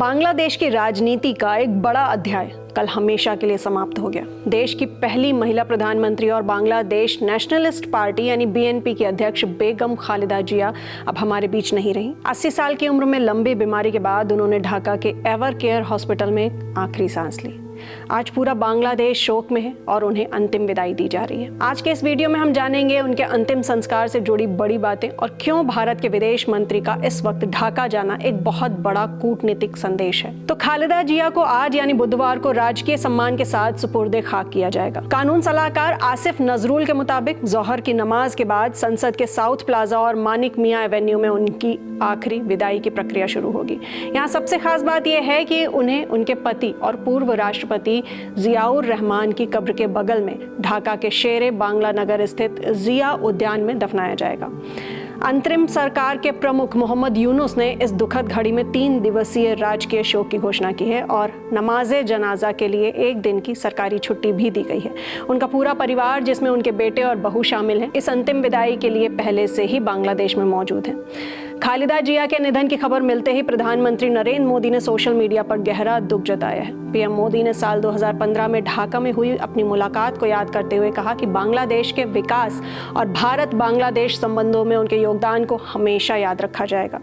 बांग्लादेश की राजनीति का एक बड़ा अध्याय कल हमेशा के लिए समाप्त हो गया। देश की पहली महिला प्रधानमंत्री और बांग्लादेश नेशनलिस्ट पार्टी यानी बीएनपी की अध्यक्ष बेगम खालिदा जिया अब हमारे बीच नहीं रही। 80 साल की उम्र में लंबी बीमारी के बाद उन्होंने ढाका के एवर केयर हॉस्पिटल में आखिरी सांस ली। आज पूरा बांग्लादेश शोक में है और उन्हें अंतिम विदाई दी जा रही है। आज के इस वीडियो में हम जानेंगे उनके अंतिम संस्कार से जुड़ी बड़ी बातें और क्यों भारत के विदेश मंत्री का इस वक्त ढाका जाना एक बहुत बड़ा कूटनीतिक संदेश है। तो खालिदा जिया को आज यानी बुधवार को राजकीय सम्मान के साथ सुपुर्दे खाक किया जाएगा। कानून सलाहकार आसिफ नजरुल के मुताबिक जोहर की नमाज के बाद संसद के साउथ प्लाजा और मानिक मियां एवेन्यू में उनकी आखिरी विदाई की प्रक्रिया शुरू होगी। यहाँ सबसे खास बात यह है कि उन्हें उनके पति और पूर्व राष्ट्रपति जियाउर रहमान की कब्र के बगल में ढाका के शेरे बांग्ला नगर स्थित जिया उद्यान में दफनाया जाएगा। अंतरिम सरकार के प्रमुख मोहम्मद यूनुस ने इस दुखद घड़ी में 3 दिवसीय राजकीय शोक की घोषणा की है और नमाजे जनाजा के लिए 1 दिन की सरकारी छुट्टी भी दी गई है। उनका पूरा परिवार जिसमें उनके बेटे और बहू शामिल हैं, इस अंतिम विदाई के लिए पहले से ही बांग्लादेश में मौजूद हैं। खालिदा जिया के निधन की खबर मिलते ही प्रधानमंत्री नरेंद्र मोदी ने सोशल मीडिया पर गहरा दुख जताया है। पीएम मोदी ने साल 2015 में ढाका में हुई अपनी मुलाकात को याद करते हुए कहा कि बांग्लादेश के विकास और भारत बांग्लादेश संबंधों में उनके योगदान को हमेशा याद रखा जाएगा।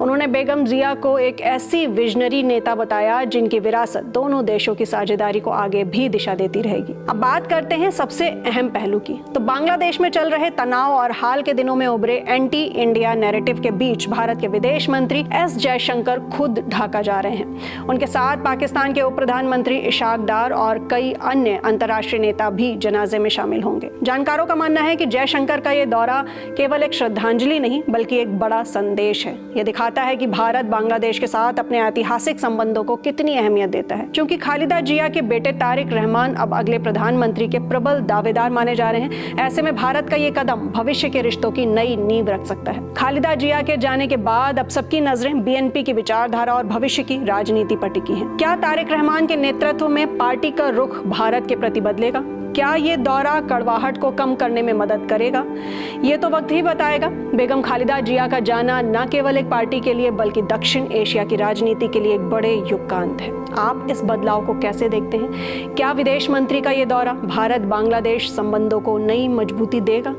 उन्होंने बेगम जिया को एक ऐसी विजनरी नेता बताया जिनकी विरासत दोनों देशों की साझेदारी को आगे भी दिशा देती रहेगी। अब बात करते हैं सबसे अहम पहलू की। तो बांग्लादेश में चल रहे तनाव और हाल के दिनों में उभरे एंटी इंडिया नैरेटिव के बीच भारत के विदेश मंत्री एस जयशंकर खुद ढाका जा रहे हैं। उनके साथ पाकिस्तान के उप प्रधानमंत्री इशाक डार और कई अन्य अंतर्राष्ट्रीय नेता भी जनाजे में शामिल होंगे। जानकारों का मानना है कि जयशंकर का ये दौरा केवल एक श्रद्धांजलि नहीं बल्कि एक बड़ा संदेश है। यह दिखाता है कि भारत बांग्लादेश के साथ अपने ऐतिहासिक संबंधों को कितनी अहमियत देता है। क्योंकि खालिदा जिया के बेटे तारिक रहमान अब अगले प्रधानमंत्री के प्रबल दावेदार माने जा रहे हैं। ऐसे में भारत का ये कदम भविष्य के रिश्तों की नई नींव रख सकता है। खालिदा जिया के जाने के बाद अब सबकी नजरें बीएनपी की विचारधारा और भविष्य की राजनीति पर टिकी हैं। क्या तारिक रहमान के नेतृत्व में पार्टी का रुख भारत के प्रति बदलेगा? क्या ये दौरा कड़वाहट को कम करने में मदद करेगा? ये तो वक्त ही बताएगा। बेगम खालिदा जिया का जाना न केवल एक पार्टी के लिए बल्कि दक्षिण एशिया की राजनीति के लिए एक बड़े युग का अंत है। आप इस बदलाव को कैसे देखते हैं? क्या विदेश मंत्री का ये दौरा भारत बांग्लादेश संबंधों को नई मजबूती देगा?